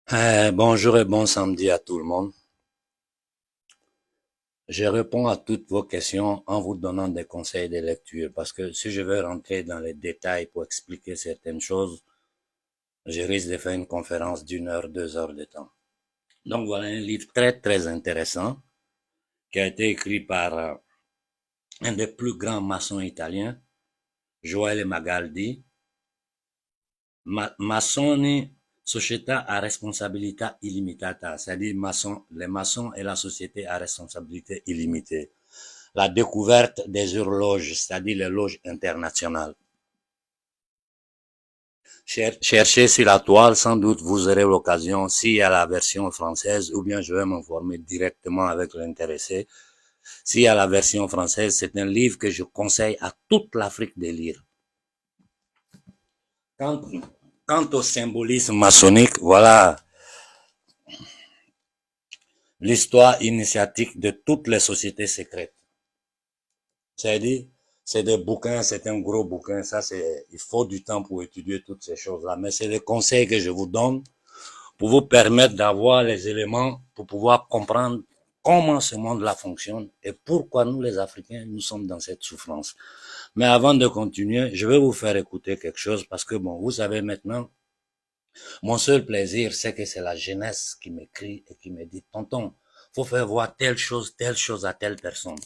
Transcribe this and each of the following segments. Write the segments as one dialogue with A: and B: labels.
A: Bonjour et bon samedi à tout le monde. Je réponds à toutes vos questions en vous donnant des conseils de lecture parce que si je veux rentrer dans les détails pour expliquer certaines choses, je risque de faire une conférence d'une heure, 2 heures de temps. Donc voilà un livre très très intéressant qui a été écrit par un des plus grands maçons italiens, Joele Magaldi, Maçoni Società a responsabilità illimitata, c'est-à-dire les maçons et la société à responsabilité illimitée. La découverte des horloges, c'est-à-dire les loges internationales. Cherchez sur la toile, sans doute vous aurez l'occasion, s'il y a la version française, ou bien je vais m'informer directement avec l'intéressé. S'il y a la version française, c'est un livre que je conseille à toute l'Afrique de lire. Quant, quant au symbolisme maçonnique, voilà l'histoire initiatique de toutes les sociétés secrètes. C'est-à-dire, c'est des bouquins, c'est un gros bouquin, il faut du temps pour étudier toutes ces choses-là, mais c'est les conseils que je vous donne pour vous permettre d'avoir les éléments pour pouvoir comprendre comment ce monde-là fonctionne et pourquoi nous, les Africains, nous sommes dans cette souffrance. Mais avant de continuer, je vais vous faire écouter quelque chose parce que bon, vous savez maintenant, mon seul plaisir, c'est que c'est la jeunesse qui m'écrit et qui me dit, tonton, faut faire voir telle chose à telle personne.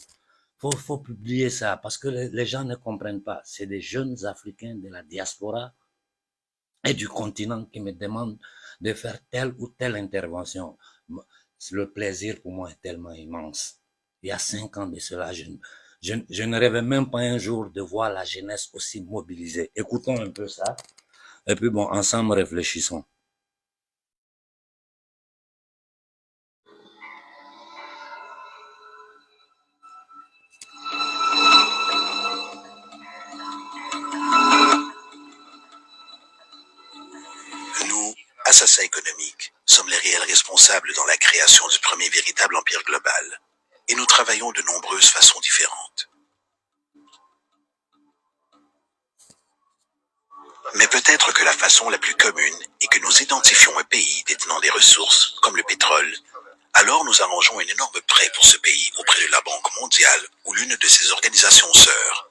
A: Faut publier ça parce que les gens ne comprennent pas. C'est des jeunes Africains de la diaspora et du continent qui me demandent de faire telle ou telle intervention. Le plaisir pour moi est tellement immense. Il y a 5 ans de cela, je ne rêvais même pas un jour de voir la jeunesse aussi mobilisée. Écoutons un peu ça. Et puis bon, ensemble réfléchissons.
B: Nous, assassins économiques, sommes les réels responsables dans la création du premier véritable empire global. Et nous travaillons de nombreuses façons différentes. Mais peut-être que la façon la plus commune est que nous identifions un pays détenant des ressources, comme le pétrole. Alors nous arrangeons un énorme prêt pour ce pays auprès de la Banque mondiale ou l'une de ses organisations sœurs.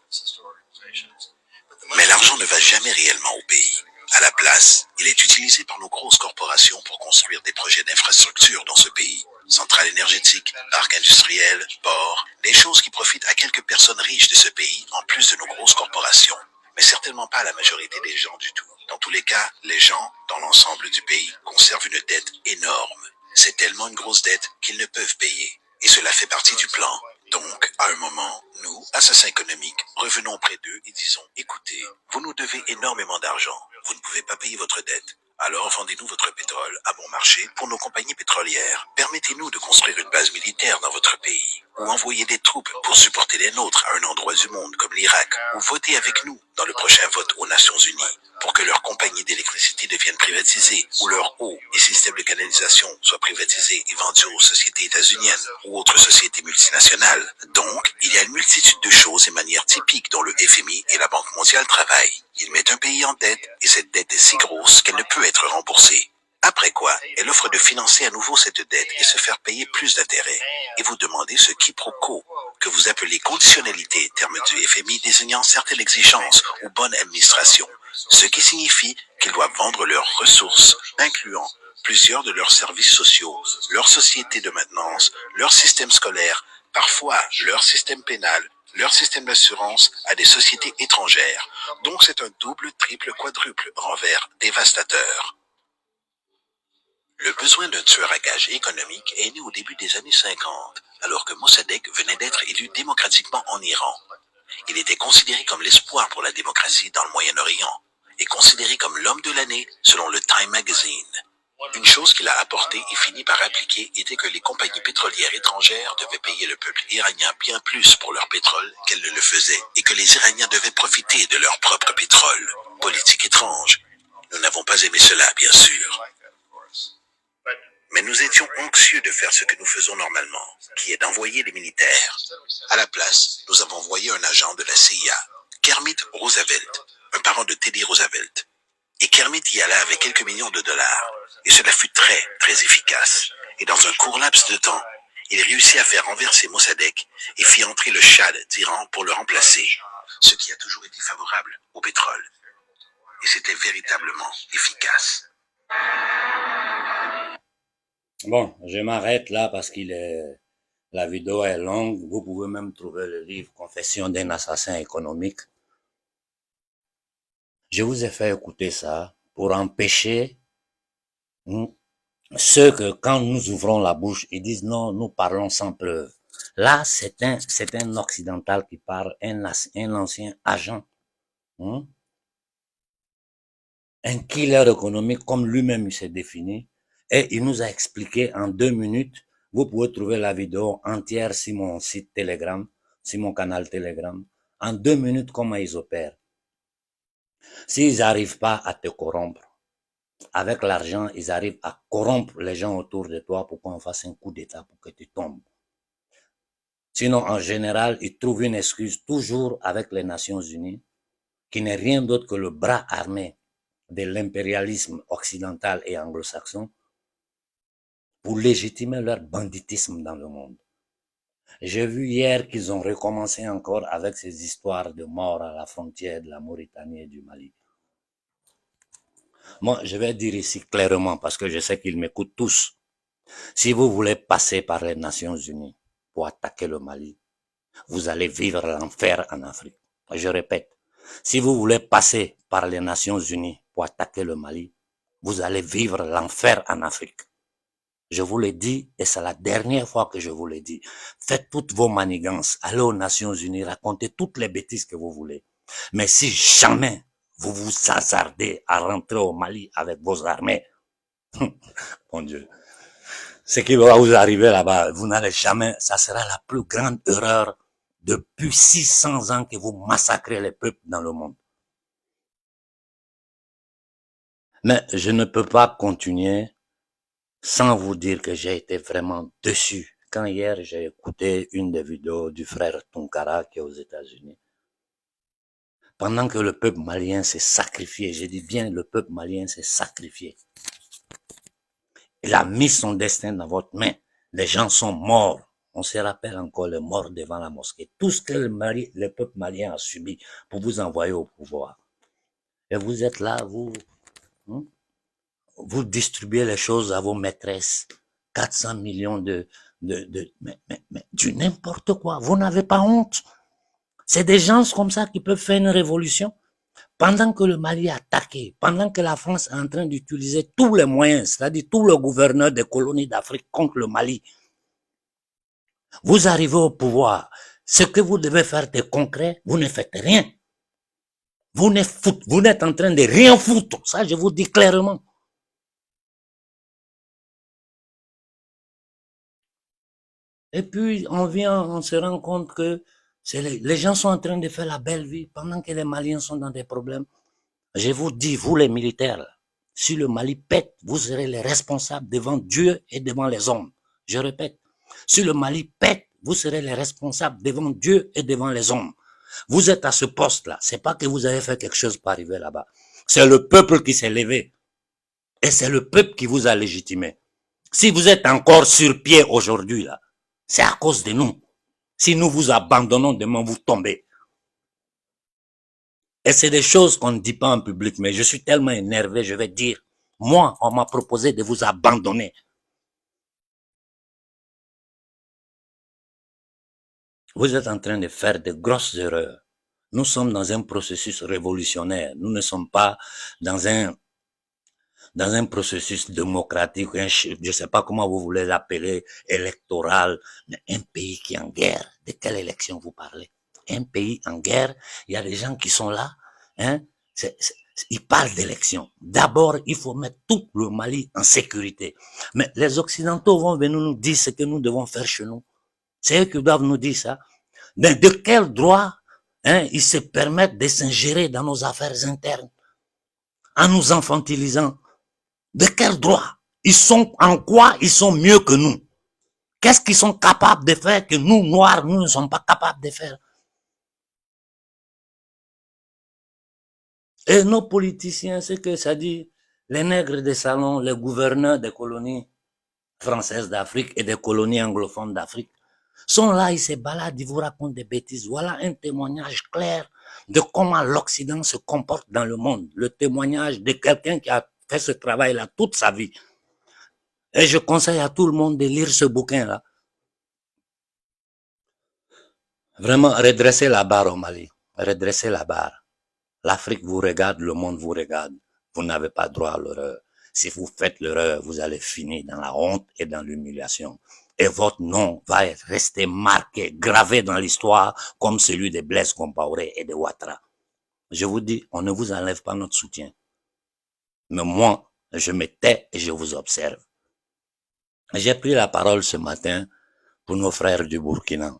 B: Mais l'argent ne va jamais réellement au pays. À la place, il est utilisé par nos grosses corporations pour construire des projets d'infrastructure dans ce pays. Centrales énergétiques, parcs industriels, ports, des choses qui profitent à quelques personnes riches de ce pays en plus de nos grosses corporations. Mais certainement pas à la majorité des gens du tout. Dans tous les cas, les gens, dans l'ensemble du pays, conservent une dette énorme. C'est tellement une grosse dette qu'ils ne peuvent payer. Et cela fait partie du plan. Donc, à un moment, nous, assassins économiques, revenons auprès d'eux et disons, écoutez, vous nous devez énormément d'argent. Vous ne pouvez pas payer votre dette. Alors vendez-nous votre pétrole à bon marché pour nos compagnies pétrolières. Permettez-nous de construire une base militaire dans votre pays. Ou envoyer des troupes pour supporter les nôtres à un endroit du monde comme l'Irak. Ou voter avec nous dans le prochain vote aux Nations Unies pour que leurs compagnies d'électricité deviennent privatisées, ou leurs eaux et systèmes de canalisation soient privatisés et vendus aux sociétés états-uniennes ou autres sociétés multinationales. Donc, il y a une multitude de choses et manières typiques dont le FMI et la Banque mondiale travaillent. Ils mettent un pays en dette, et cette dette est si grosse qu'elle ne peut être remboursée. Après quoi, elle offre de financer à nouveau cette dette et se faire payer plus d'intérêts. Et vous demandez ce quiproquo, que vous appelez conditionnalité, terme du FMI désignant certaines exigences ou bonne administration, ce qui signifie qu'ils doivent vendre leurs ressources, incluant plusieurs de leurs services sociaux, leurs sociétés de maintenance, leur système scolaire, parfois leur système pénal, leur système d'assurance à des sociétés étrangères. Donc c'est un double, triple, quadruple renvers dévastateur. Le besoin d'un tueur à gages économique est né au début des années 50, alors que Mossadegh venait d'être élu démocratiquement en Iran. Il était considéré comme l'espoir pour la démocratie dans le Moyen-Orient et considéré comme l'homme de l'année selon le Time Magazine. Une chose qu'il a apportée et fini par appliquer était que les compagnies pétrolières étrangères devaient payer le peuple iranien bien plus pour leur pétrole qu'elles ne le faisaient et que les Iraniens devaient profiter de leur propre pétrole. Politique étrange. Nous n'avons pas aimé cela, bien sûr. Mais nous étions anxieux de faire ce que nous faisons normalement, qui est d'envoyer les militaires. À la place, nous avons envoyé un agent de la CIA, Kermit Roosevelt, un parent de Teddy Roosevelt. Et Kermit y alla avec quelques millions de dollars. Et cela fut très, très efficace. Et dans un court laps de temps, il réussit à faire renverser Mossadegh et fit entrer le Tchad d'Iran pour le remplacer, ce qui a toujours été favorable au pétrole. Et c'était véritablement efficace.
A: Bon, je m'arrête là parce la vidéo est longue. Vous pouvez même trouver le livre Confession d'un assassin économique. Je vous ai fait écouter ça pour empêcher ceux que quand nous ouvrons la bouche, ils disent non, nous parlons sans preuve. Là, c'est un occidental qui parle, un ancien agent, un killer économique comme lui-même il s'est défini, et il nous a expliqué en 2 minutes. Vous pouvez trouver la vidéo entière sur mon site Telegram, sur mon canal Telegram, en 2 minutes comment ils opèrent. S'ils n'arrivent pas à te corrompre, avec l'argent, ils arrivent à corrompre les gens autour de toi pour qu'on fasse un coup d'état pour que tu tombes. Sinon, en général, ils trouvent une excuse toujours avec les Nations Unies, qui n'est rien d'autre que le bras armé de l'impérialisme occidental et anglo-saxon pour légitimer leur banditisme dans le monde. J'ai vu hier qu'ils ont recommencé encore avec ces histoires de morts à la frontière de la Mauritanie et du Mali. Moi, je vais dire ici clairement, parce que je sais qu'ils m'écoutent tous. Si vous voulez passer par les Nations Unies pour attaquer le Mali, vous allez vivre l'enfer en Afrique. Je répète, si vous voulez passer par les Nations Unies pour attaquer le Mali, vous allez vivre l'enfer en Afrique. Je vous l'ai dit, et c'est la dernière fois que je vous l'ai dit. Faites toutes vos manigances, allez aux Nations Unies, racontez toutes les bêtises que vous voulez. Mais si jamais vous vous hasardez à rentrer au Mali avec vos armées, mon Dieu, ce qui va vous arriver là-bas, vous n'allez jamais, ça sera la plus grande erreur depuis 600 ans que vous massacrez les peuples dans le monde. Mais je ne peux pas continuer sans vous dire que j'ai été vraiment déçu. Quand hier, j'ai écouté une des vidéos du frère Tunkara qui est aux États-Unis. Pendant que le peuple malien s'est sacrifié, je dis bien le peuple malien s'est sacrifié. Il a mis son destin dans votre main. Les gens sont morts. On se rappelle encore les morts devant la mosquée. Tout ce que le peuple malien a subi pour vous envoyer au pouvoir. Et vous êtes là, vous distribuez les choses à vos maîtresses. 400 millions mais du n'importe quoi. Vous n'avez pas honte. C'est des gens comme ça qui peuvent faire une révolution. Pendant que le Mali est attaqué, pendant que la France est en train d'utiliser tous les moyens, c'est-à-dire tous les gouverneurs des colonies d'Afrique contre le Mali, vous arrivez au pouvoir. Ce que vous devez faire de concret, vous ne faites rien. Vous n'êtes en train de rien foutre. Ça, je vous dis clairement. Et puis, on se rend compte que les gens sont en train de faire la belle vie pendant que les Maliens sont dans des problèmes. Je vous dis, vous les militaires, si le Mali pète, vous serez les responsables devant Dieu et devant les hommes. Je répète, si le Mali pète, vous serez les responsables devant Dieu et devant les hommes. Vous êtes à ce poste-là. C'est pas que vous avez fait quelque chose pour arriver là-bas. C'est le peuple qui s'est levé. Et c'est le peuple qui vous a légitimé. Si vous êtes encore sur pied aujourd'hui, là, c'est à cause de nous. Si nous vous abandonnons, demain vous tombez. Et c'est des choses qu'on ne dit pas en public, mais je suis tellement énervé, je vais dire, moi, on m'a proposé de vous abandonner. Vous êtes en train de faire de grosses erreurs. Nous sommes dans un processus révolutionnaire. Nous ne sommes pas dans un processus démocratique, je ne sais pas comment vous voulez l'appeler, électoral, mais un pays qui est en guerre. De quelle élection vous parlez? Un pays en guerre, il y a des gens qui sont là, ils parlent d'élection. D'abord, il faut mettre tout le Mali en sécurité. Mais les Occidentaux vont venir nous dire ce que nous devons faire chez nous. C'est eux qui doivent nous dire ça. Mais de quel droit ils se permettent de s'ingérer dans nos affaires internes en nous infantilisant? De quel droit? En quoi ils sont mieux que nous? Qu'est-ce qu'ils sont capables de faire que nous, Noirs, nous ne sommes pas capables de faire? Et nos politiciens, c'est que ça dit, Les nègres des salons, les gouverneurs des colonies françaises d'Afrique et des colonies anglophones d'Afrique sont là, ils se baladent, ils vous racontent des bêtises. Voilà un témoignage clair de comment l'Occident se comporte dans le monde. Le témoignage de quelqu'un qui a fait ce travail-là toute sa vie. Et je conseille à tout le monde de lire ce bouquin-là. Vraiment, redresser la barre au Mali. Redresser la barre. L'Afrique vous regarde, le monde vous regarde. Vous n'avez pas droit à l'erreur. Si vous faites l'erreur, vous allez finir dans la honte et dans l'humiliation. Et votre nom va rester marqué, gravé dans l'histoire comme celui de Blaise Compaoré et de Ouattara. Je vous dis, on ne vous enlève pas notre soutien. Mais moi, je me tais et je vous observe. J'ai pris la parole ce matin pour nos frères du Burkina,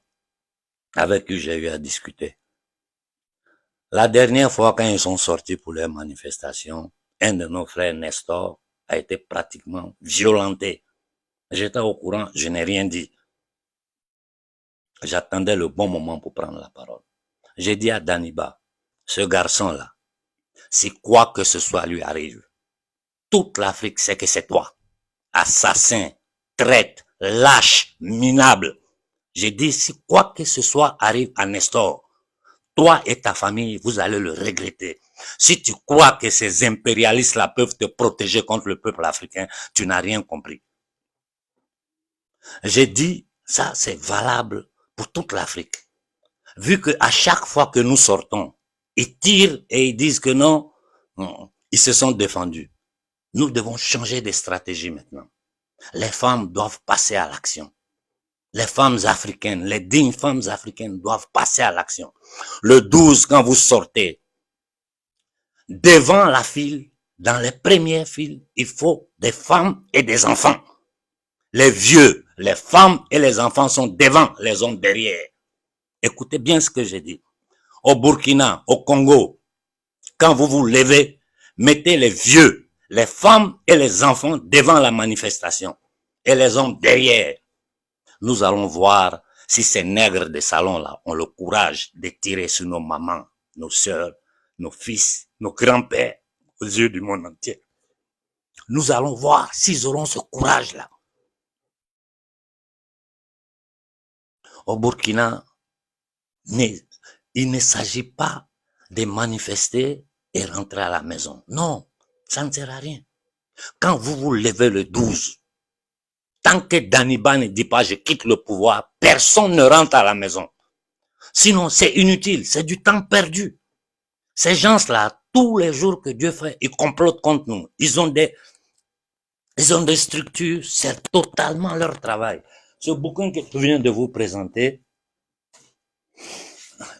A: avec qui j'ai eu à discuter. La dernière fois, quand ils sont sortis pour les manifestations, un de nos frères, Nestor, a été pratiquement violenté. J'étais au courant, je n'ai rien dit. J'attendais le bon moment pour prendre la parole. J'ai dit à Daniba, ce garçon-là, si quoi que ce soit lui arrive, toute l'Afrique sait que c'est toi. Assassin, traite, lâche, minable. J'ai dit, si quoi que ce soit arrive à Nestor, toi et ta famille, vous allez le regretter. Si tu crois que ces impérialistes-là peuvent te protéger contre le peuple africain, tu n'as rien compris. J'ai dit, ça c'est valable pour toute l'Afrique. Vu que à chaque fois que nous sortons, ils tirent et ils disent que non, ils se sont défendus. Nous devons changer de stratégie maintenant. Les femmes doivent passer à l'action. Les femmes africaines, les dignes femmes africaines doivent passer à l'action. Le 12, quand vous sortez, devant la file, dans les premières files, il faut des femmes et des enfants. Les vieux, les femmes et les enfants sont devant, les hommes derrière. Écoutez bien ce que j'ai dit. Au Burkina, au Congo, quand vous vous levez, mettez les vieux, les femmes et les enfants devant la manifestation et les hommes derrière. Nous allons voir si ces nègres de salon-là ont le courage de tirer sur nos mamans, nos sœurs, nos fils, nos grands-pères, aux yeux du monde entier. Nous allons voir s'ils auront ce courage-là. Au Burkina, il ne s'agit pas de manifester et rentrer à la maison. Non, ça ne sert à rien. Quand vous vous levez le 12, tant que Daniba ne dit pas je quitte le pouvoir, personne ne rentre à la maison. Sinon, c'est inutile, c'est du temps perdu. Ces gens-là, tous les jours que Dieu fait, ils complotent contre nous. Ils ont des structures, c'est totalement leur travail. Ce bouquin que je viens de vous présenter,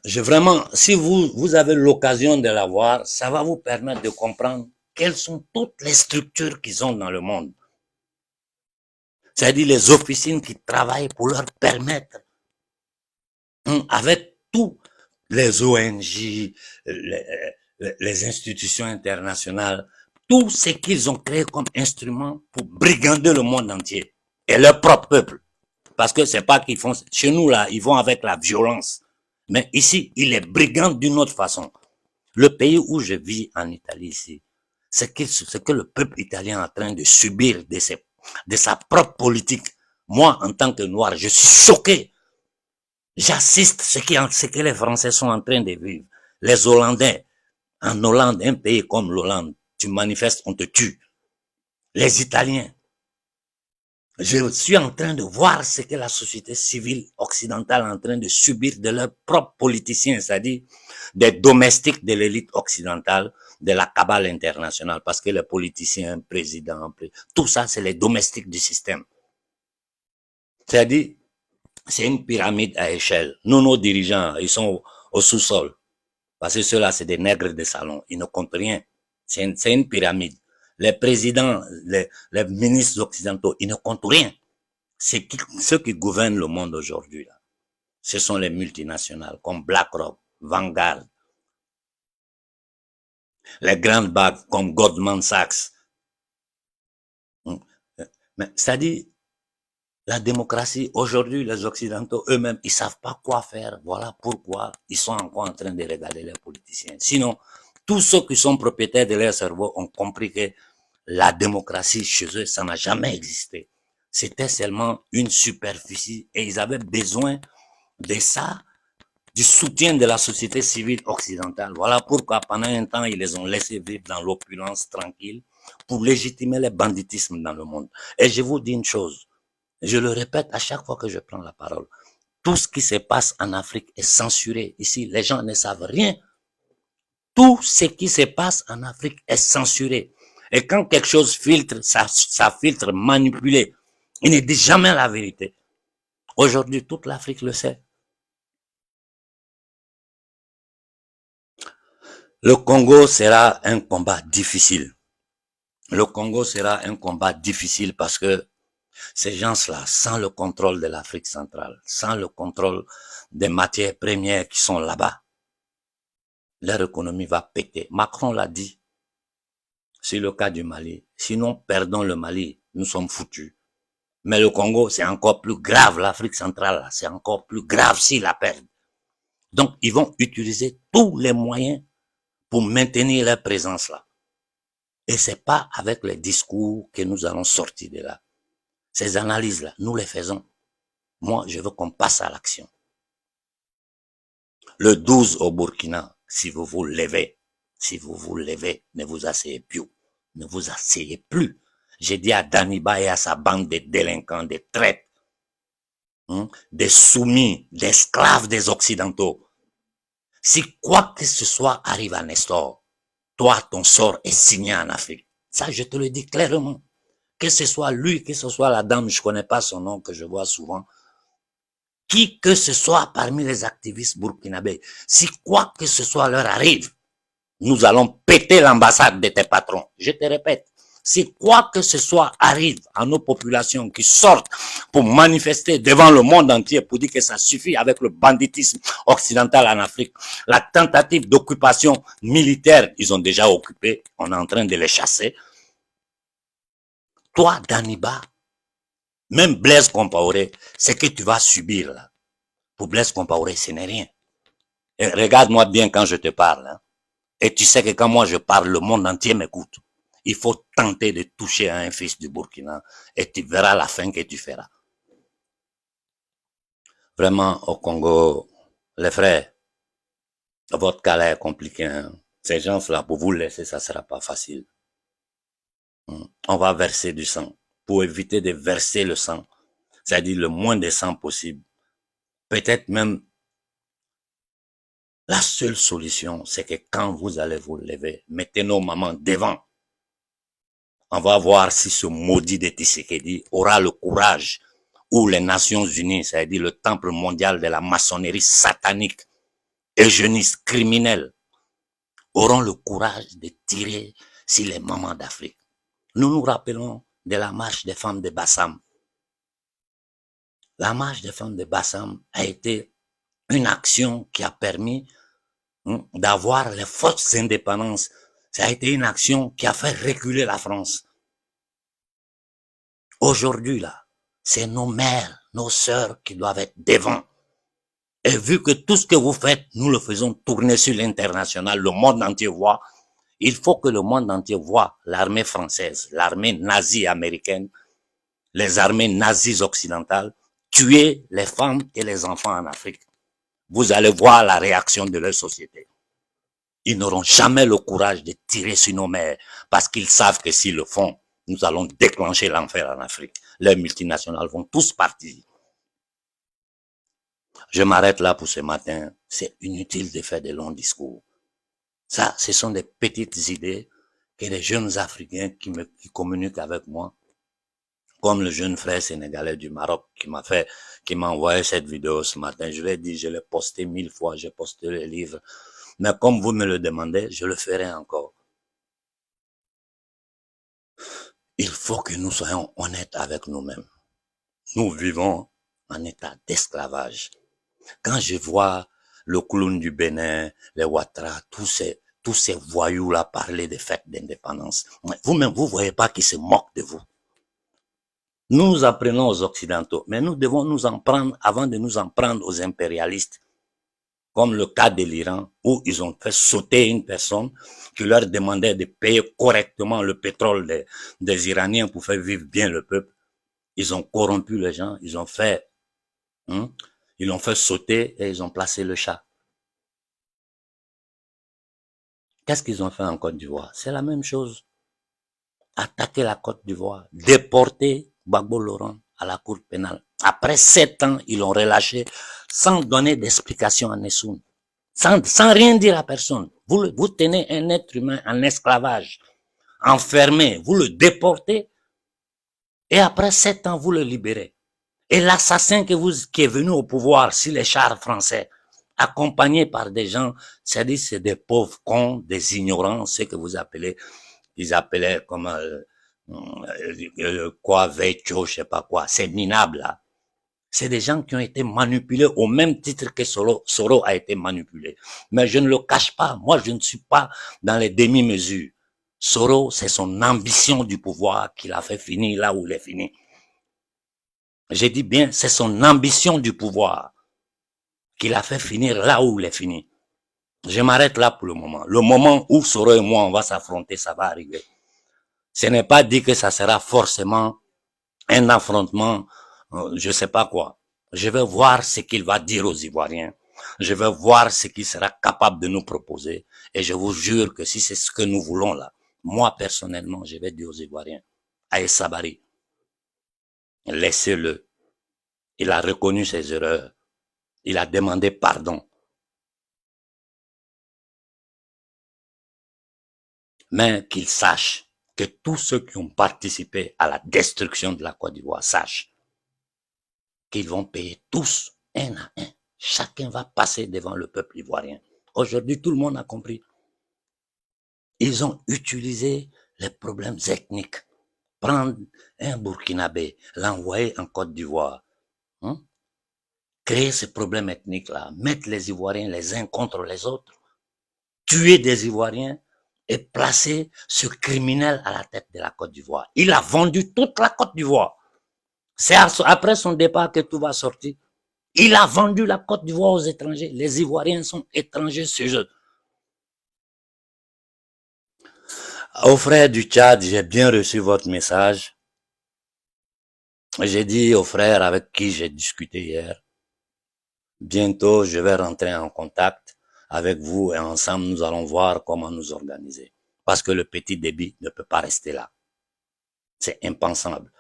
A: si vous avez l'occasion de l'avoir, ça va vous permettre de comprendre quelles sont toutes les structures qu'ils ont dans le monde. C'est-à-dire les officines qui travaillent pour leur permettre, avec tous les ONG, les institutions internationales, tout ce qu'ils ont créé comme instrument pour brigander le monde entier et leur propre peuple. Parce que c'est pas qu'ils font, chez nous là, ils vont avec la violence. Mais ici, ils les brigandent d'une autre façon. Le pays où je vis en Italie ici, c'est que le peuple italien est en train de subir de sa propre politique. Moi, en tant que noir, je suis choqué. J'assiste ce que les Français sont en train de vivre. Les Hollandais, en Hollande, un pays comme l'Hollande, tu manifestes, on te tue. Les Italiens. Je suis en train de voir ce que la société civile occidentale est en train de subir de leurs propres politiciens, c'est-à-dire des domestiques de l'élite occidentale, de la cabale internationale, parce que les politiciens, présidents, tout ça, c'est les domestiques du système. C'est-à-dire, c'est une pyramide à échelle. Nous, nos dirigeants, ils sont au sous-sol. Parce que ceux-là, c'est des nègres de salon. Ils ne comptent rien. C'est une pyramide. Les présidents, les ministres occidentaux, ils ne comptent rien. Ceux qui gouvernent le monde aujourd'hui, là, ce sont les multinationales comme BlackRock, Vanguard, les grandes banques comme Goldman Sachs. Mais c'est-à-dire, la démocratie, aujourd'hui, les Occidentaux eux-mêmes, ils savent pas quoi faire. Voilà pourquoi ils sont encore en train de regarder les politiciens. Sinon, tous ceux qui sont propriétaires de leur cerveau ont compris que la démocratie chez eux, ça n'a jamais existé. C'était seulement une superficie et ils avaient besoin de ça, du soutien de la société civile occidentale. Voilà pourquoi pendant un temps, ils les ont laissés vivre dans l'opulence tranquille pour légitimer le banditisme dans le monde. Et je vous dis une chose, je le répète à chaque fois que je prends la parole, tout ce qui se passe en Afrique est censuré. Ici, les gens ne savent rien. Tout ce qui se passe en Afrique est censuré. Et quand quelque chose filtre, ça filtre manipulé. Il ne dit jamais la vérité. Aujourd'hui, toute l'Afrique le sait. Le Congo sera un combat difficile. Le Congo sera un combat difficile parce que ces gens-là, sans le contrôle de l'Afrique centrale, sans le contrôle des matières premières qui sont là-bas, leur économie va péter. Macron l'a dit. C'est le cas du Mali. Sinon, perdons le Mali, nous sommes foutus. Mais le Congo, c'est encore plus grave. L'Afrique centrale, c'est encore plus grave s'ils la perdent. Donc, ils vont utiliser tous les moyens pour maintenir leur présence là. Et c'est pas avec les discours que nous allons sortir de là. Ces analyses-là, nous les faisons. Moi, je veux qu'on passe à l'action. Le 12 au Burkina, si vous vous levez, ne vous asseyez plus. Ne vous asseyez plus. J'ai dit à Daniba et à sa bande de délinquants, des traîtres, des soumis, d'esclaves des Occidentaux. Si quoi que ce soit arrive à Nestor, toi, ton sort est signé en Afrique. Ça, je te le dis clairement. Que ce soit lui, que ce soit la dame, je connais pas son nom, que je vois souvent. Qui que ce soit parmi les activistes burkinabés, si quoi que ce soit leur arrive, nous allons péter l'ambassade de tes patrons. Je te répète, si quoi que ce soit arrive à nos populations qui sortent pour manifester devant le monde entier pour dire que ça suffit avec le banditisme occidental en Afrique, la tentative d'occupation militaire, ils ont déjà occupé, on est en train de les chasser. Toi, Daniba, même Blaise Compaoré, ce que tu vas subir là, pour Blaise Compaoré, ce n'est rien. Et regarde-moi bien quand je te parle. Hein. Et tu sais que quand moi je parle, le monde entier m'écoute. Il faut tenter de toucher à un fils du Burkina et tu verras la fin que tu feras. Vraiment, au Congo, les frères, votre cas là est compliqué. Hein. Ces gens-là, pour vous laisser, ça sera pas facile. On va verser du sang. Pour éviter de verser le sang, c'est-à-dire le moins de sang possible. Peut-être même, la seule solution, c'est que quand vous allez vous lever, mettez nos mamans devant. On va voir si ce maudit de Tshisekedi aura le courage, ou les Nations Unies, c'est-à-dire le temple mondial de la maçonnerie satanique, eugéniste, criminelle, auront le courage de tirer sur les mamans d'Afrique. Nous nous rappelons de la marche des femmes de Bassam. La marche des femmes de Bassam a été une action qui a permis d'avoir les fortes indépendances. Ça a été une action qui a fait reculer la France. Aujourd'hui, là, c'est nos mères, nos sœurs qui doivent être devant. Et vu que tout ce que vous faites, nous le faisons tourner sur l'international, le monde entier voit, il faut que le monde entier voit l'armée française, l'armée nazie américaine, les armées nazies occidentales, tuer les femmes et les enfants en Afrique. Vous allez voir la réaction de leur société. Ils n'auront jamais le courage de tirer sur nos mères parce qu'ils savent que s'ils le font, nous allons déclencher l'enfer en Afrique. Les multinationales vont tous partir. Je m'arrête là pour ce matin. C'est inutile de faire de longs discours. Ça, ce sont des petites idées que les jeunes Africains qui communiquent avec moi, comme le jeune frère sénégalais du Maroc qui m'a envoyé cette vidéo ce matin. Je l'ai dit, je l'ai posté 1000 fois, j'ai posté le livre. Mais comme vous me le demandez, je le ferai encore. Il faut que nous soyons honnêtes avec nous-mêmes. Nous vivons en état d'esclavage. Quand je vois le clown du Bénin, les Ouattara, tous ces voyous-là parler des fêtes d'indépendance, vous-même, vous voyez pas qu'ils se moquent de vous. Nous nous en prenons aux Occidentaux, mais nous devons nous en prendre avant de nous en prendre aux impérialistes. comme le cas de l'Iran, où ils ont fait sauter une personne qui leur demandait de payer correctement le pétrole des Iraniens pour faire vivre bien le peuple. Ils ont corrompu les gens, ils l'ont fait sauter et ils ont placé le chat. Qu'est-ce qu'ils ont fait en Côte d'Ivoire? C'est la même chose. Attaquer la Côte d'Ivoire, déporter Gbagbo Laurent à la cour pénale. Après 7 ans, ils l'ont relâché sans donner d'explication à Nessoun. Sans rien dire à personne. Vous tenez un être humain en esclavage, enfermé, vous le déportez, et après 7 ans, vous le libérez. Et l'assassin qui est venu au pouvoir sur les chars français, accompagné par des gens, c'est-à-dire c'est des pauvres cons, des ignorants, ce que vous appelez, ils appelaient comme quoi, Vecho, je sais pas quoi, c'est minable là. C'est des gens qui ont été manipulés au même titre que Soro a été manipulé. Mais je ne le cache pas, moi je ne suis pas dans les demi-mesures. Soro, c'est son ambition du pouvoir qui l'a fait finir là où il est fini. J'ai dit bien, c'est son ambition du pouvoir qui l'a fait finir là où il est fini. Je m'arrête là pour le moment. Le moment où Soro et moi, on va s'affronter, ça va arriver. Ce n'est pas dit que ça sera forcément un affrontement, je sais pas quoi. Je vais voir ce qu'il va dire aux Ivoiriens. Je vais voir ce qu'il sera capable de nous proposer. Et je vous jure que si c'est ce que nous voulons là, moi personnellement, je vais dire aux Ivoiriens, Aïe Sabari, laissez-le. Il a reconnu ses erreurs. Il a demandé pardon. Mais qu'il sache que tous ceux qui ont participé à la destruction de la Côte d'Ivoire sachent qu'ils vont payer tous un à un. Chacun va passer devant le peuple ivoirien. Aujourd'hui, tout le monde a compris. Ils ont utilisé les problèmes ethniques. Prendre un Burkinabé, l'envoyer en Côte d'Ivoire. Créer ces problèmes ethniques-là. Mettre les Ivoiriens les uns contre les autres. Tuer des Ivoiriens et placer ce criminel à la tête de la Côte d'Ivoire. Il a vendu toute la Côte d'Ivoire. C'est après son départ que tout va sortir. Il a vendu la Côte d'Ivoire aux étrangers. Les Ivoiriens sont étrangers sur eux. Aux frères du Tchad, j'ai bien reçu votre message. J'ai dit aux frères avec qui j'ai discuté hier, bientôt je vais rentrer en contact avec vous et ensemble nous allons voir comment nous organiser. Parce que le petit débit ne peut pas rester là. C'est impensable.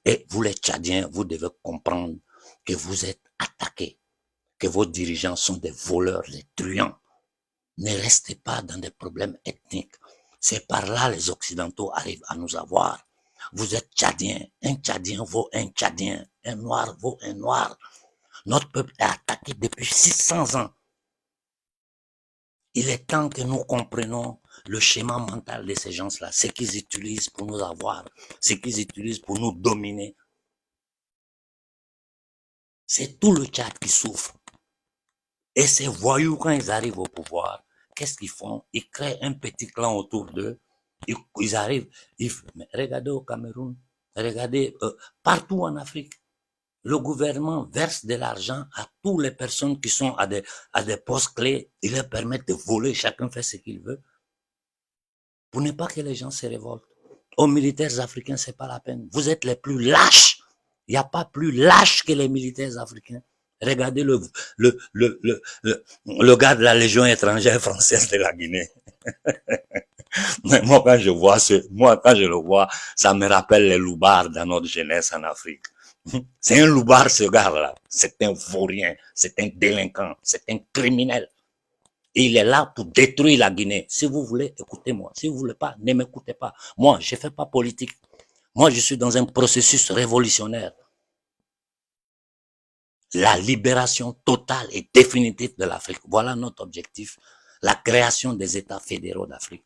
A: Et vous les Tchadiens, vous devez comprendre que vous êtes attaqués, que vos dirigeants sont des voleurs, des truands. Ne restez pas dans des problèmes ethniques. C'est par là les Occidentaux arrivent à nous avoir. Vous êtes Tchadien. Un Tchadien vaut un Tchadien. Un Noir vaut un Noir. Notre peuple est attaqué depuis 600 ans. Il est temps que nous comprenions le schéma mental de ces gens-là, ce qu'ils utilisent pour nous avoir, ce qu'ils utilisent pour nous dominer. C'est tout le Tchad qui souffre. Et ces voyous, quand ils arrivent au pouvoir, qu'est-ce qu'ils font? Ils créent un petit clan autour d'eux. Ils arrivent. Mais regardez au Cameroun, regardez partout en Afrique. Le gouvernement verse de l'argent à toutes les personnes qui sont à des postes clés. Ils leur permettent de voler, chacun fait ce qu'il veut. Pour ne pas que les gens se révoltent. Aux militaires africains, c'est pas la peine. Vous êtes les plus lâches. Il n'y a pas plus lâche que les militaires africains. Regardez le gars de la Légion étrangère française de la Guinée. Mais moi, quand je le vois, ça me rappelle les loupards dans notre jeunesse en Afrique. C'est un loupard, ce gars-là. C'est un vaurien, c'est un délinquant, c'est un criminel. Et il est là pour détruire la Guinée. Si vous voulez, écoutez-moi. Si vous voulez pas, ne m'écoutez pas. Moi, je fais pas politique. Moi, je suis dans un processus révolutionnaire. La libération totale et définitive de l'Afrique. Voilà notre objectif. La création des États fédéraux d'Afrique.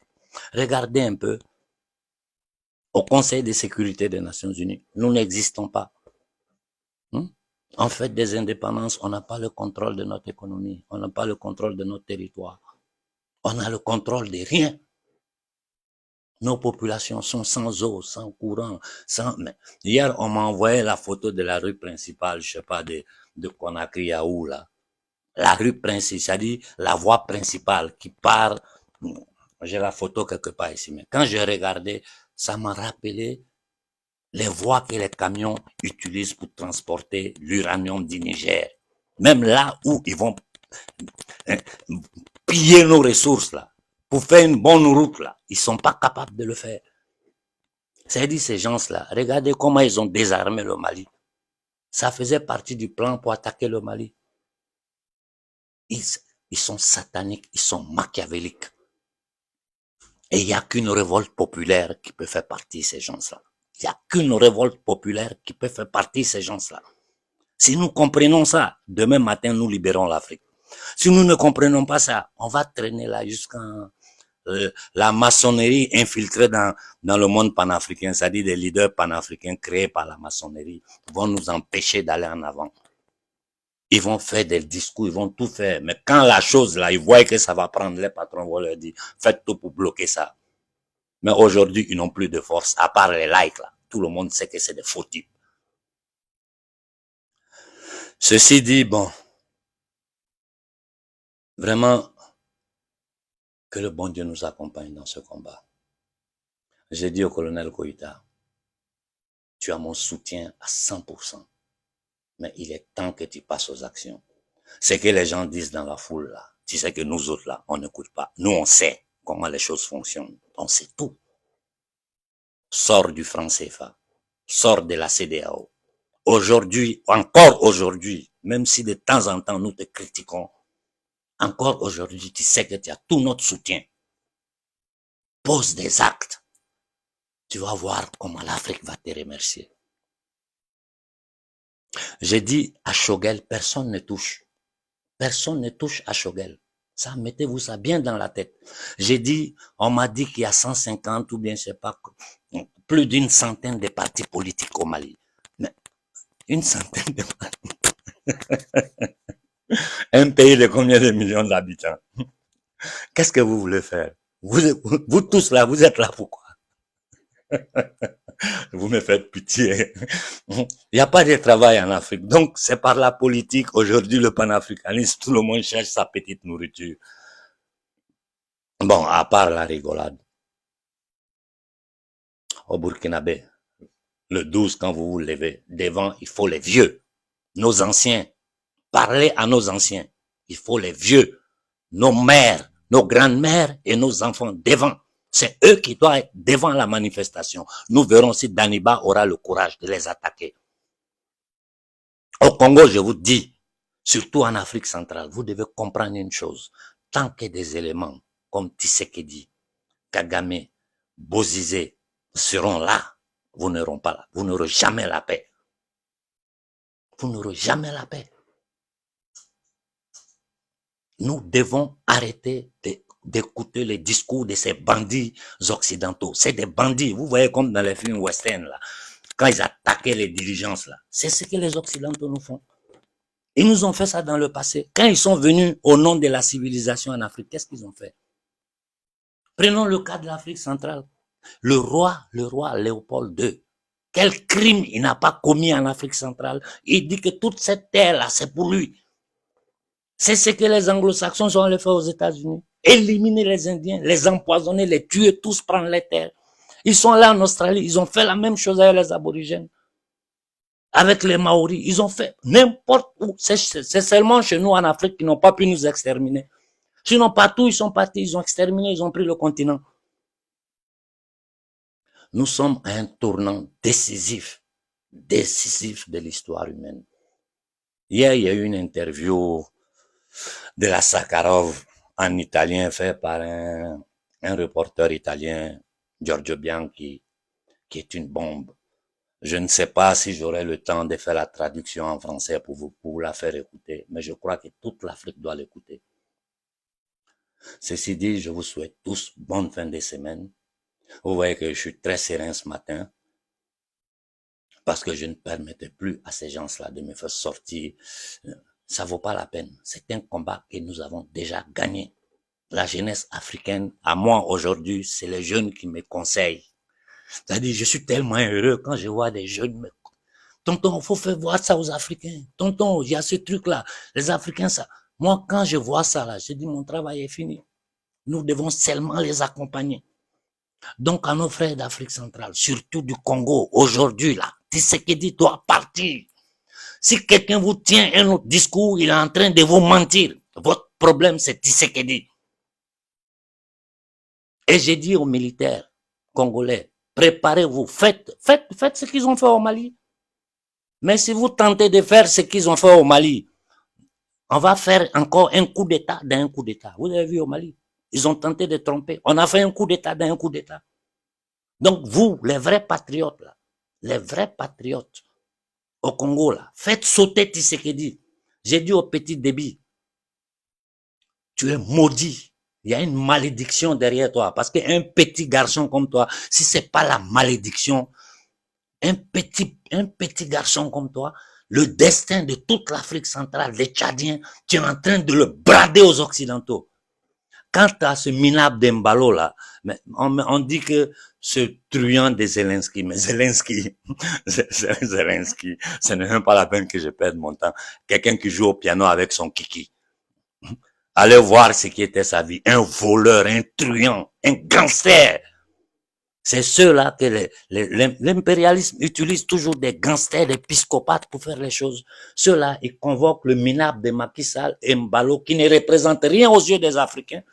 A: Regardez un peu. Au Conseil de sécurité des Nations Unies, nous n'existons pas. En fait des indépendances, on n'a pas le contrôle de notre économie. On n'a pas le contrôle de notre territoire. On a le contrôle de rien. Nos populations sont sans eau, sans courant, sans... Hier, on m'a envoyé la photo de la rue principale, je sais pas, de Conakry à où, là. la rue principale, c'est-à-dire la voie principale qui part. J'ai la photo quelque part ici, mais quand j'ai regardé, ça m'a rappelé les voies que les camions utilisent pour transporter l'uranium du Niger. Même là où ils vont piller nos ressources là, pour faire une bonne route là, ils sont pas capables de le faire. C'est-à-dire ces gens-là, regardez comment ils ont désarmé le Mali. Ça faisait partie du plan pour attaquer le Mali. Ils sont sataniques, ils sont machiavéliques. Et il n'y a qu'une révolte populaire qui peut faire partie de ces gens-là. Il n'y a qu'une révolte populaire qui peut faire partie de ces gens-là. Si nous comprenons ça, demain matin, nous libérons l'Afrique. Si nous ne comprenons pas ça, on va traîner là jusqu'à la maçonnerie infiltrée dans le monde panafricain, c'est-à-dire des leaders panafricains créés par la maçonnerie, vont nous empêcher d'aller en avant. Ils vont faire des discours, ils vont tout faire. Mais quand la chose là, ils voient que ça va prendre, les patrons vont leur dire, faites tout pour bloquer ça. Mais aujourd'hui, ils n'ont plus de force, à part les likes là. Tout le monde sait que c'est des faux types. Ceci dit, bon, vraiment, que le bon Dieu nous accompagne dans ce combat. J'ai dit au colonel Koïta, tu as mon soutien à 100%, mais il est temps que tu passes aux actions. C'est que les gens disent dans la foule là, tu sais que nous autres là, on n'écoute pas. Nous, on sait comment les choses fonctionnent. On sait tout. Sors du franc CFA. Sors de la CEDEAO. Aujourd'hui, encore aujourd'hui, même si de temps en temps nous te critiquons, encore aujourd'hui, tu sais que tu as tout notre soutien. Pose des actes. Tu vas voir comment l'Afrique va te remercier. J'ai dit à Choguel, personne ne touche. Personne ne touche à Choguel. Ça, mettez-vous ça bien dans la tête. J'ai dit, on m'a dit qu'il y a 150 ou bien je sais pas, plus d'une centaine de partis politiques au Mali. Mais une centaine de partis. Un pays de combien de millions d'habitants? Qu'est-ce que vous voulez faire? Vous tous là, vous êtes là pourquoi? Vous me faites pitié. Il n'y a pas de travail en Afrique. Donc, c'est par la politique. Aujourd'hui, le panafricanisme, tout le monde cherche sa petite nourriture. Bon, à part la rigolade. Au Burkinabé, le 12, quand vous vous levez, devant, il faut les vieux, nos anciens. Parlez à nos anciens. Il faut les vieux, nos mères, nos grandes-mères et nos enfants devant. C'est eux qui doivent être devant la manifestation. Nous verrons si Daniba aura le courage de les attaquer. Au Congo, je vous dis, surtout en Afrique centrale, vous devez comprendre une chose. Tant que des éléments comme Tshisekedi, Kagame, Bozizé seront là, vous n'aurez pas là. Vous n'aurez jamais la paix. Vous n'aurez jamais la paix. Nous devons arrêter d'écouter les discours de ces bandits occidentaux. C'est des bandits. Vous voyez comme dans les films western, là, quand ils attaquaient les diligences, là. C'est ce que les occidentaux nous font. Ils nous ont fait ça dans le passé. Quand ils sont venus au nom de la civilisation en Afrique, qu'est-ce qu'ils ont fait? Prenons le cas de l'Afrique centrale. Le roi Léopold II, quel crime il n'a pas commis en Afrique centrale? Il dit que toute cette terre-là, c'est pour lui. C'est ce que les anglo-saxons sont allés faire aux États-Unis. Éliminer les Indiens, les empoisonner, les tuer, tous prendre les terres. Ils sont là en Australie, ils ont fait la même chose avec les aborigènes. Avec les Maoris, ils ont fait n'importe où. C'est seulement chez nous en Afrique qu'ils n'ont pas pu nous exterminer. Sinon, partout, ils sont partis, ils ont exterminé, ils ont pris le continent. Nous sommes à un tournant décisif de l'histoire humaine. Hier, il y a eu une interview de la Sakharov en italien fait par un reporter italien, Giorgio Bianchi, qui est une bombe. Je ne sais pas si j'aurai le temps de faire la traduction en français pour vous la faire écouter, mais je crois que toute l'Afrique doit l'écouter. Ceci dit, je vous souhaite tous bonne fin de semaine. Vous voyez que je suis très serein ce matin parce que je ne permettais plus à ces gens-là de me faire sortir. Ça vaut pas la peine. C'est un combat que nous avons déjà gagné. La jeunesse africaine, à moi aujourd'hui, c'est les jeunes qui me conseillent. C'est-à-dire, je suis tellement heureux quand je vois des jeunes tonton, faut faire voir ça aux Africains. Tonton, il y a ce truc-là. Les Africains, ça. Moi, quand je vois ça là, je dis mon travail est fini. Nous devons seulement les accompagner. Donc, à nos frères d'Afrique centrale, surtout du Congo, aujourd'hui là, Tshisekedi doit partir. Si quelqu'un vous tient un autre discours, il est en train de vous mentir. Votre problème, c'est Tshisekedi. Et j'ai dit aux militaires congolais, préparez-vous, faites ce qu'ils ont fait au Mali. Mais si vous tentez de faire ce qu'ils ont fait au Mali, on va faire encore un coup d'État dans un coup d'État. Vous avez vu au Mali, ils ont tenté de tromper. On a fait un coup d'État dans un coup d'État. Donc vous, les vrais patriotes, là, les vrais patriotes au Congo, là, faites sauter Tshisekedi. J'ai dit au petit débit, tu es maudit. Il y a une malédiction derrière toi. Parce qu'un petit garçon comme toi, si c'est pas la malédiction, un petit garçon comme toi, le destin de toute l'Afrique centrale, les Tchadiens, tu es en train de le brader aux Occidentaux. Quant à ce minable d'Embalo là, on dit que ce truand de Zelensky, mais Zelensky, ce n'est même pas la peine que je perde mon temps. Quelqu'un qui joue au piano avec son kiki. Allez voir ce qui était sa vie. Un voleur, un truand, un gangster. C'est ceux-là que l'impérialisme utilise toujours des gangsters, des psychopathes pour faire les choses. Ceux-là, ils convoquent le minable de Macky Sall et Mbalo qui ne représente rien aux yeux des Africains.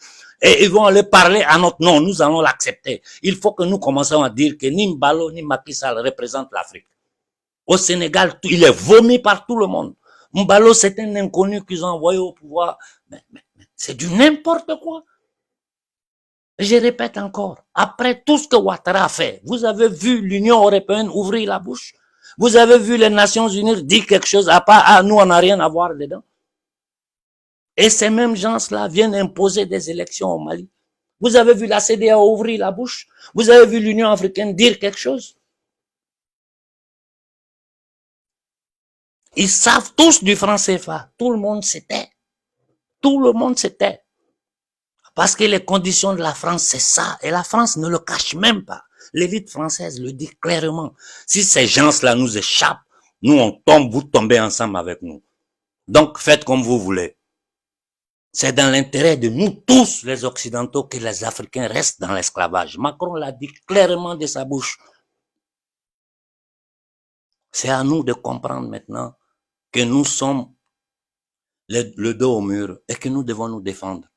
A: Et ils vont aller parler à notre nom. Nous allons l'accepter. Il faut que nous commençons à dire que ni Mbalo ni Macky Sall représentent l'Afrique. Au Sénégal, il est vomi par tout le monde. Mbalo, c'est un inconnu qu'ils ont envoyé au pouvoir. Mais c'est du n'importe quoi. Je répète encore, après tout ce que Ouattara a fait, vous avez vu l'Union européenne ouvrir la bouche? Vous avez vu les Nations unies dire quelque chose à part, nous on n'a rien à voir dedans? Et ces mêmes gens-là viennent imposer des élections au Mali. Vous avez vu la CEDEAO ouvrir la bouche? Vous avez vu l'Union africaine dire quelque chose? Ils savent tous du franc CFA. Tout le monde se tait. Tout le monde se tait. Parce que les conditions de la France, c'est ça. Et la France ne le cache même pas. L'élite française le dit clairement. Si ces gens-là nous échappent, nous on tombe, vous tombez ensemble avec nous. Donc faites comme vous voulez. C'est dans l'intérêt de nous tous, les Occidentaux, que les Africains restent dans l'esclavage. Macron l'a dit clairement de sa bouche. C'est à nous de comprendre maintenant que nous sommes le dos au mur et que nous devons nous défendre.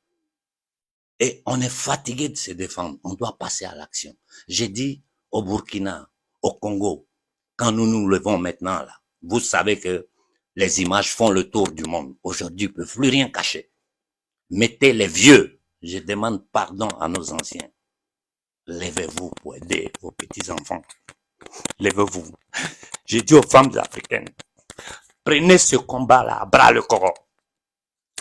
A: Et on est fatigué de se défendre. On doit passer à l'action. J'ai dit au Burkina, au Congo, quand nous nous levons maintenant là, vous savez que les images font le tour du monde. Aujourd'hui, ils ne peuvent plus rien cacher. Mettez les vieux. Je demande pardon à nos anciens. Levez-vous pour aider vos petits-enfants. Levez-vous. J'ai dit aux femmes africaines, prenez ce combat-là à bras le corps.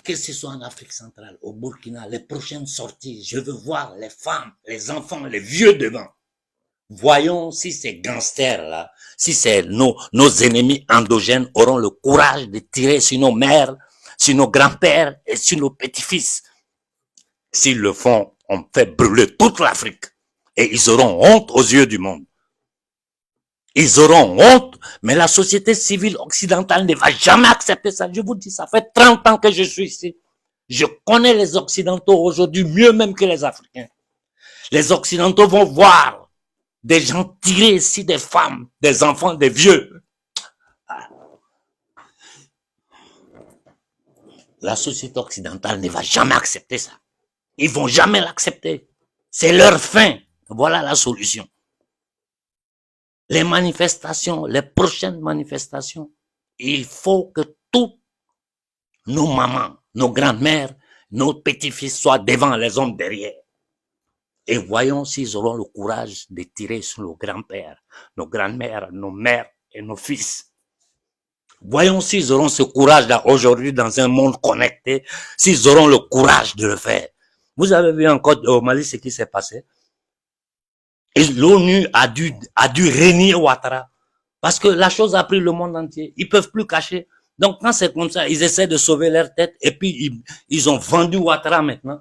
A: Que ce soit en Afrique centrale, au Burkina, les prochaines sorties, je veux voir les femmes, les enfants, les vieux devant. Voyons si ces gangsters-là, si c'est nos ennemis endogènes auront le courage de tirer sur nos mères, sur nos grands-pères et sur nos petits-fils. S'ils le font, on fait brûler toute l'Afrique. Et ils auront honte aux yeux du monde. Ils auront honte, mais la société civile occidentale ne va jamais accepter ça. Je vous dis, ça fait 30 ans que je suis ici. Je connais les Occidentaux aujourd'hui mieux même que les Africains. Les Occidentaux vont voir des gens tirer ici des femmes, des enfants, des vieux. La société occidentale ne va jamais accepter ça. Ils vont jamais l'accepter. C'est leur fin. Voilà la solution. Les manifestations, les prochaines manifestations, il faut que toutes nos mamans, nos grands-mères, nos petits-fils soient devant, les hommes derrière. Et voyons s'ils auront le courage de tirer sur nos grands-pères, nos grands-mères, nos mères et nos fils. Voyons s'ils auront ce courage-là aujourd'hui dans un monde connecté, s'ils auront le courage de le faire. Vous avez vu encore au Mali ce qui s'est passé? Et l'ONU a dû renier Ouattara. Parce que la chose a pris le monde entier. Ils peuvent plus cacher. Donc quand c'est comme ça, ils essaient de sauver leur tête et puis ils ont vendu Ouattara maintenant.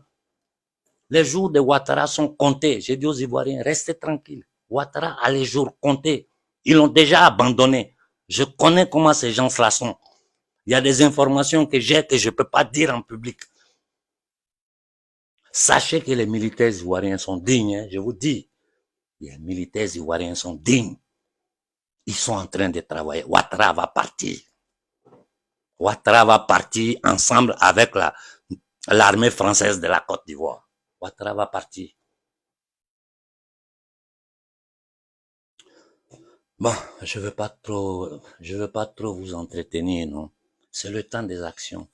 A: Les jours de Ouattara sont comptés. J'ai dit aux Ivoiriens, restez tranquilles. Ouattara a les jours comptés. Ils l'ont déjà abandonné. Je connais comment ces gens-là sont. Il y a des informations que j'ai que je ne peux pas dire en public. Sachez que les militaires ivoiriens sont dignes, hein, je vous dis. Les militaires ivoiriens sont dignes. Ils sont en train de travailler. Ouattara va partir. Ouattara va partir ensemble avec l'armée française de la Côte d'Ivoire. Ouattara va partir. Bon, je veux pas trop vous entretenir, non. C'est le temps des actions.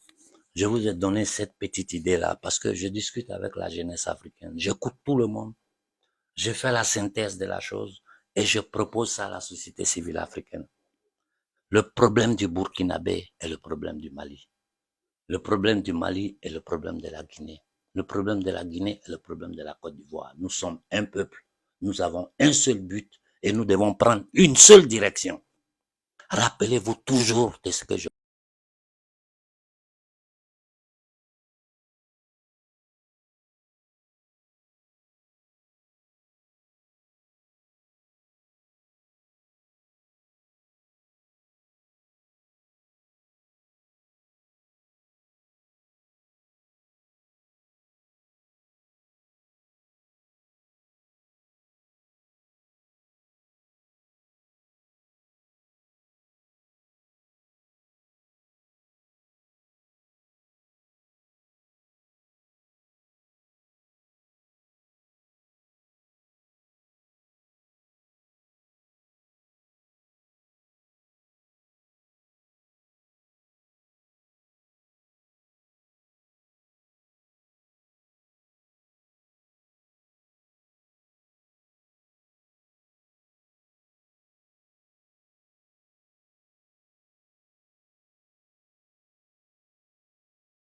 A: Je vous ai donné cette petite idée-là parce que je discute avec la jeunesse africaine. J'écoute tout le monde. Je fais la synthèse de la chose et je propose ça à la société civile africaine. Le problème du Burkinabé est le problème du Mali. Le problème du Mali est le problème de la Guinée. Le problème de la Guinée est le problème de la Côte d'Ivoire. Nous sommes un peuple. Nous avons un seul but et nous devons prendre une seule direction. Rappelez-vous toujours de ce que je